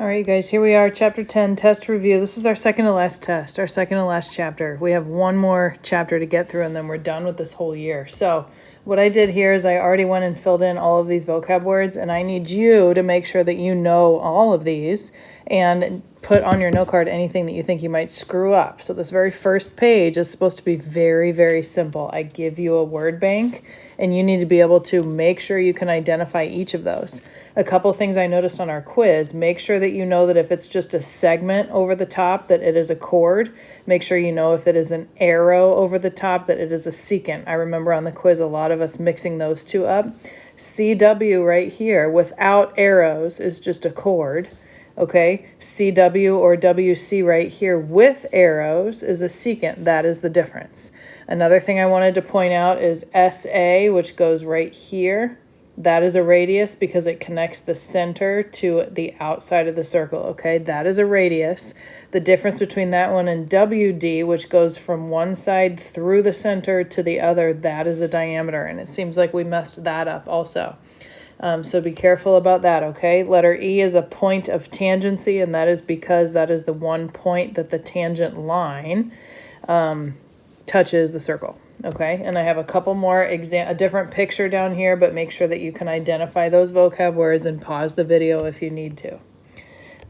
All right, you guys, here we are, chapter 10, test review. This is our second to last test, our second to last chapter. We have one more chapter to get through, and then we're done with this whole year. So what I did here is I already went and filled in all of these vocab words, and I need you to make sure that you know all of these and put on your note card anything that you think you might screw up. So this very first page is supposed to be very, very simple. I give you a word bank, and you need to be able to make sure you can identify each of those. A couple things I noticed on our quiz: make sure that you know that if it's just a segment over the top, that it is a chord. Make sure you know if it is an arrow over the top, that it is a secant. I remember on the quiz a lot of us mixing those two up. CW right here without arrows is just a chord. Okay, CW or WC right here with arrows is a secant. That is the difference. Another thing I wanted to point out is SA, which goes right here. That is a radius because it connects the center to the outside of the circle, okay? That is a radius. The difference between that one and WD, which goes from one side through the center to the other, that is a diameter, and it seems like we messed that up also. So be careful about that, okay? Letter E is a point of tangency, and that is because that is the one point that the tangent line touches the circle. Okay, and I have a couple more a different picture down here, but make sure that you can identify those vocab words and pause the video if you need to.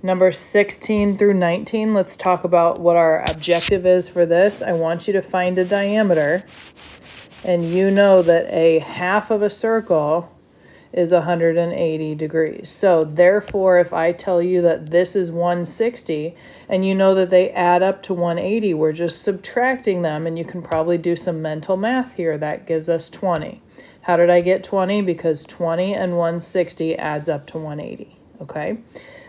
Number 16 through 19, let's talk about what our objective is for this. I want you to find a diameter, and you know that a half of a circle is 180 degrees. So therefore, if I tell you that this is 160 and you know that they add up to 180, we're just subtracting them, and you can probably do some mental math here. That gives us 20. How did I get 20? Because 20 and 160 adds up to 180, okay?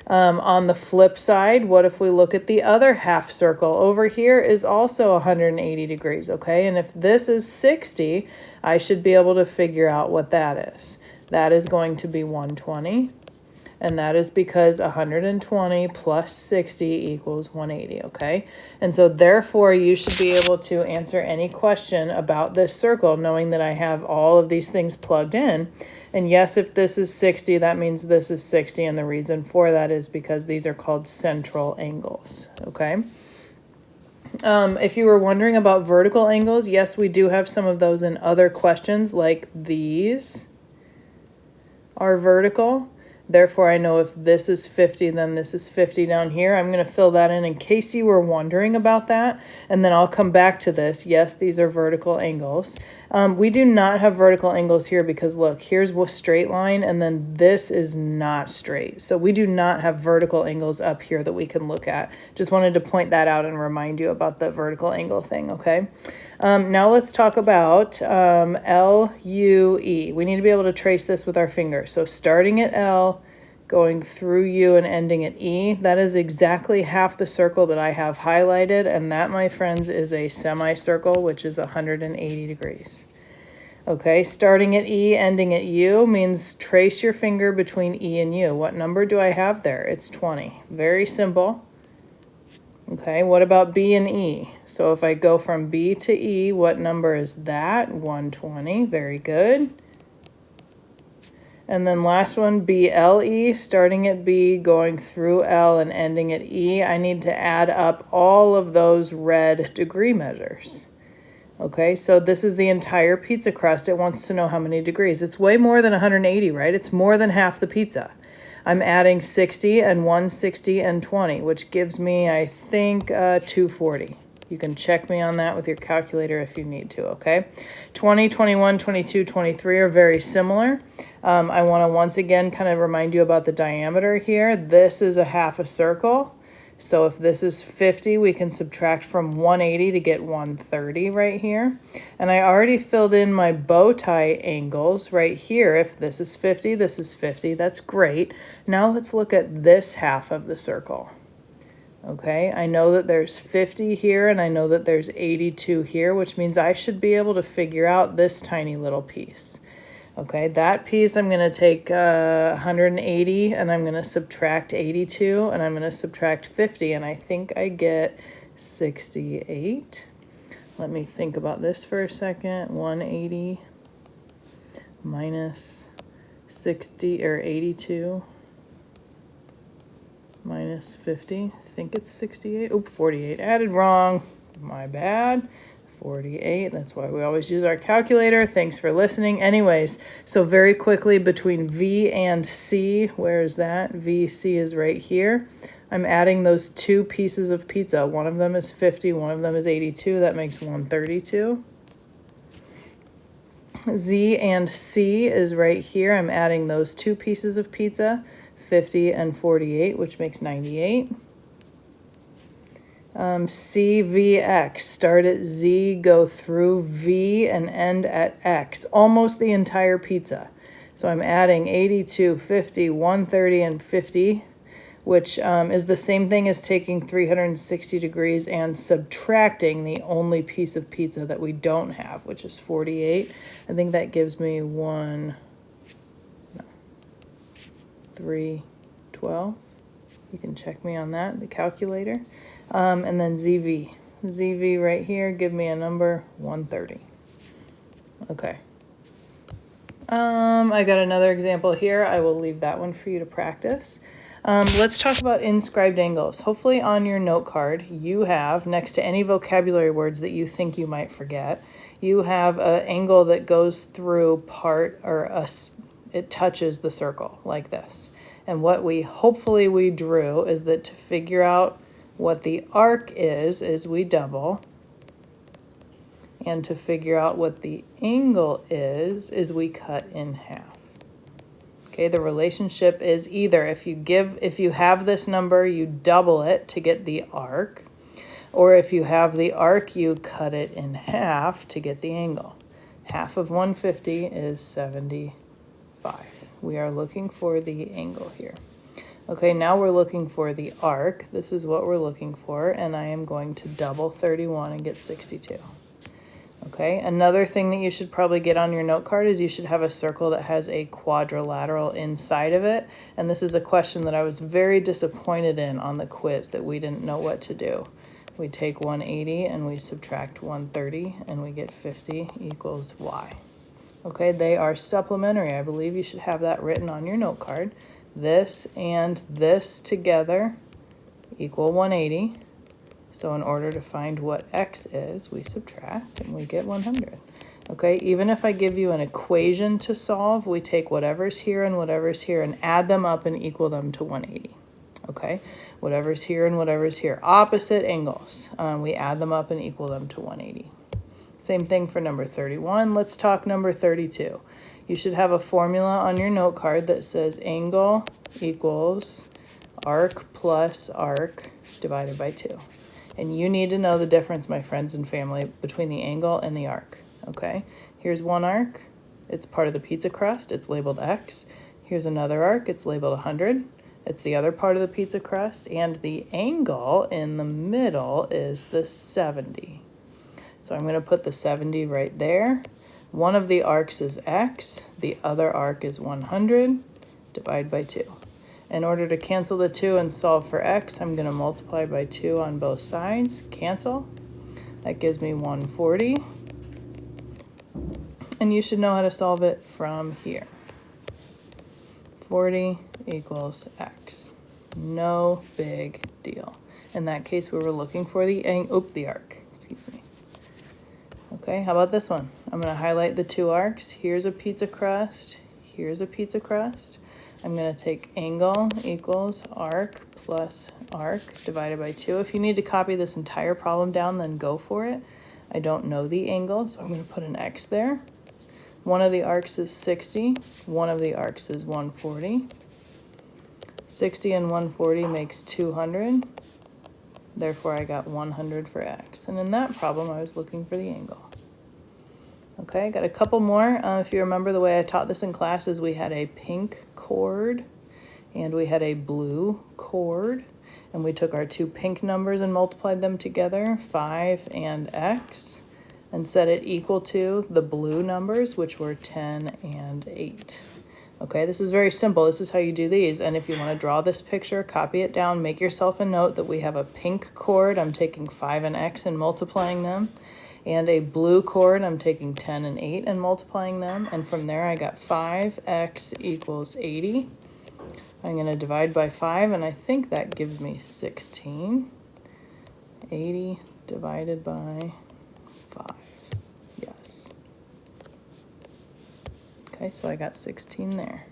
On the flip side, what if we look at the other half circle? Over here is also 180 degrees, okay? And if this is 60, I should be able to figure out what that is. That is going to be 120, and that is because 120 plus 60 equals 180, okay? And so therefore, you should be able to answer any question about this circle knowing that I have all of these things plugged in. And yes, if this is 60, that means this is 60, and the reason for that is because these are called central angles, okay? If you were wondering about vertical angles, yes, we do have some of those in other questions, like these are vertical. Therefore, I know if this is 50, then this is 50 down here. I'm going to fill that in case you were wondering about that, and then I'll come back to this. Yes, these are vertical angles. We do not have vertical angles here because, look, here's a straight line, and then this is not straight. So we do not have vertical angles up here that we can look at. Just wanted to point that out and remind you about the vertical angle thing, okay? Now let's talk about L-U-E. We need to be able to trace this with our finger. So starting at L, going through U and ending at E, that is exactly half the circle that I have highlighted, and that, my friends, is a semicircle, which is 180 degrees. Okay, starting at E, ending at U means trace your finger between E and U. What number do I have there? It's 20. Very simple. Okay, what about B and E? So if I go from B to E, what number is that? 120. Very good. And then last one, BLE, starting at B, going through L and ending at E. I need to add up all of those red degree measures. Okay, so this is the entire pizza crust. It wants to know how many degrees. It's way more than 180, right? It's more than half the pizza. I'm adding 60 and 160 and 20, which gives me, I think, 240. You can check me on that with your calculator if you need to, okay? 20, 21, 22, 23 are very similar. I want to once again kind of remind you about the diameter here. This is a half a circle. So if this is 50, we can subtract from 180 to get 130 right here. And I already filled in my bow tie angles right here. If this is 50, this is 50. That's great. Now let's look at this half of the circle. Okay, I know that there's 50 here, and I know that there's 82 here, which means I should be able to figure out this tiny little piece. Okay, that piece I'm going to take 180, and I'm going to subtract 82, and I'm going to subtract 50, and I think I get 68. Let me think about this for a second. 180 minus 60, or 82. minus 50. I think it's 68. Oop, 48. Added wrong. My bad. 48. That's why we always use our calculator. Thanks for listening. Anyways, so very quickly between V and C, where is that? VC is right here. I'm adding those two pieces of pizza. One of them is 50, one of them is 82. That makes 132. Z and C is right here. I'm adding those two pieces of pizza, 50 and 48, which makes 98. CVX, start at Z, go through V, and end at X. Almost the entire pizza. So I'm adding 82, 50, 130, and 50, which is the same thing as taking 360 degrees and subtracting the only piece of pizza that we don't have, which is 48. I think that gives me 312. You can check me on that, the calculator. And then ZV. ZV right here, give me a number, 130. Okay. I got another example here. I will leave that one for you to practice. Let's talk about inscribed angles. Hopefully on your note card, you have, next to any vocabulary words that you think you might forget, you have an angle that goes through it touches the circle like this. And what hopefully we drew is that to figure out what the arc is we double. And to figure out what the angle is we cut in half. Okay, the relationship is either if you have this number, you double it to get the arc, or if you have the arc, you cut it in half to get the angle. Half of 150 is 75. We are looking for the angle here. Okay, now we're looking for the arc. This is what we're looking for, and I am going to double 31 and get 62. Okay, another thing that you should probably get on your note card is you should have a circle that has a quadrilateral inside of it, and this is a question that I was very disappointed in on the quiz that we didn't know what to do. We take 180 and we subtract 130 and we get 50 equals y. Okay, they are supplementary. I believe you should have that written on your note card. This and this together equal 180. So in order to find what x is, we subtract and we get 100. Okay, even if I give you an equation to solve, we take whatever's here and add them up and equal them to 180. Okay, whatever's here and whatever's here, opposite angles. We add them up and equal them to 180. Same thing for number 31. Let's talk number 32. You should have a formula on your note card that says angle equals arc plus arc divided by 2. And you need to know the difference, my friends and family, between the angle and the arc. Okay, here's one arc. It's part of the pizza crust. It's labeled X. Here's another arc. It's labeled 100. It's the other part of the pizza crust. And the angle in the middle is the 70. So I'm going to put the 70 right there. One of the arcs is X. The other arc is 100. Divide by 2. In order to cancel the 2 and solve for X, I'm going to multiply by 2 on both sides. Cancel. That gives me 140. And you should know how to solve it from here. 40 equals X. No big deal. In that case, we were looking for the arc. Excuse me. Okay, how about this one? I'm going to highlight the two arcs. Here's a pizza crust. Here's a pizza crust. I'm going to take angle equals arc plus arc divided by 2. If you need to copy this entire problem down, then go for it. I don't know the angle, so I'm going to put an X there. One of the arcs is 60. One of the arcs is 140. 60 and 140 makes 200. Therefore, I got 100 for X. And in that problem, I was looking for the angle. Okay, got a couple more. If you remember, the way I taught this in class is we had a pink chord and we had a blue chord. And we took our two pink numbers and multiplied them together, 5 and X, and set it equal to the blue numbers, which were 10 and 8. Okay, this is very simple. This is how you do these. And if you want to draw this picture, copy it down, make yourself a note that we have a pink chord. I'm taking 5 and X and multiplying them. And a blue chord, I'm taking 10 and 8 and multiplying them. And from there, I got 5X equals 80. I'm going to divide by 5, and I think that gives me 16. 80 divided by 5. Yes. Okay, so I got 16 there.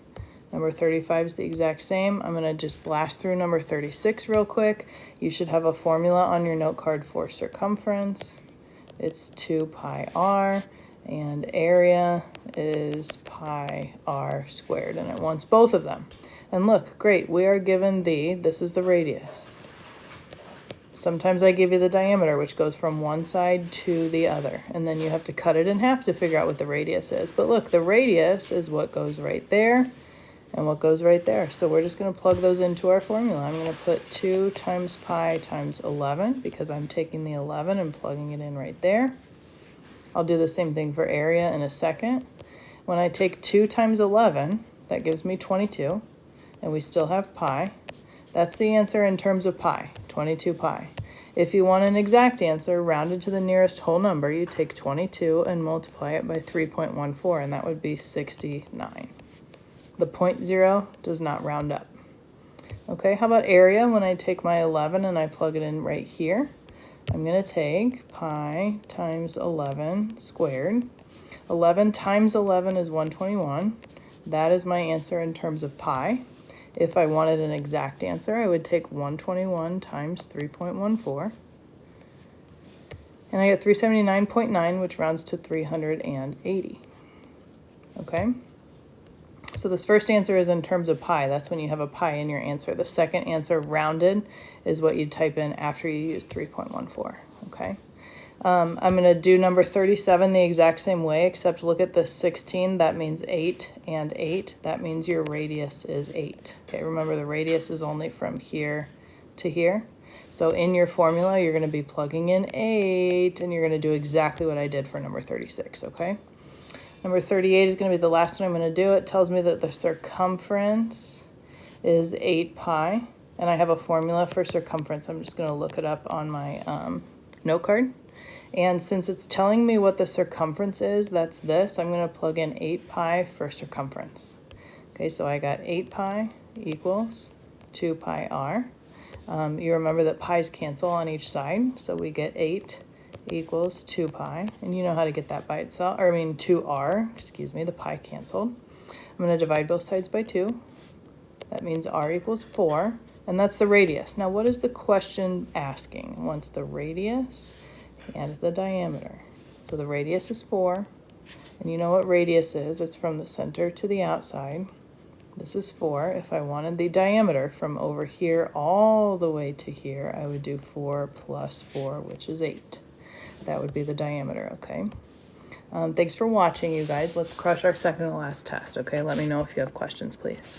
Number 35 is the exact same. I'm going to just blast through number 36 real quick. You should have a formula on your note card for circumference. It's 2 pi r, and area is pi r squared, and it wants both of them. And look, great, we are given this is the radius. Sometimes I give you the diameter, which goes from one side to the other, and then you have to cut it in half to figure out what the radius is. But look, the radius is what goes right there and what goes right there. So we're just going to plug those into our formula. I'm going to put 2 times pi times 11, because I'm taking the 11 and plugging it in right there. I'll do the same thing for area in a second. When I take 2 times 11, that gives me 22, and we still have pi. That's the answer in terms of pi, 22 pi. If you want an exact answer, rounded to the nearest whole number, you take 22 and multiply it by 3.14, and that would be 69. The 0.0 does not round up. Okay, how about area? When I take my 11 and I plug it in right here, I'm going to take pi times 11 squared. 11 times 11 is 121. That is my answer in terms of pi. If I wanted an exact answer, I would take 121 times 3.14. And I get 379.9, which rounds to 380. Okay? So this first answer is in terms of pi. That's when you have a pi in your answer. The second answer, rounded, is what you type in after you use 3.14. Okay? I'm going to do number 37 the exact same way, except look at the 16. That means 8 and 8. That means your radius is 8. Okay, remember the radius is only from here to here. So in your formula, you're going to be plugging in 8, and you're going to do exactly what I did for number 36, okay? Number 38 is going to be the last one I'm going to do. It tells me that the circumference is 8 pi, and I have a formula for circumference. I'm just going to look it up on my note card. And since it's telling me what the circumference is, that's this, I'm going to plug in 8 pi for circumference. Okay, so I got 8 pi equals 2 pi r. You remember that pi's cancel on each side, so we get 8 equals 2 pi, and you know how to get that by itself, or I mean 2r, excuse me, the pi canceled. I'm going to divide both sides by 2. That means r equals 4, and that's the radius. Now what is the question asking? It wants the radius and the diameter. So the radius is 4, and you know what radius is. It's from the center to the outside. This is 4. If I wanted the diameter from over here all the way to here, I would do 4 plus 4, which is 8. That would be the diameter, okay? Thanks for watching, you guys. Let's crush our second to last test, okay? Let me know if you have questions, please.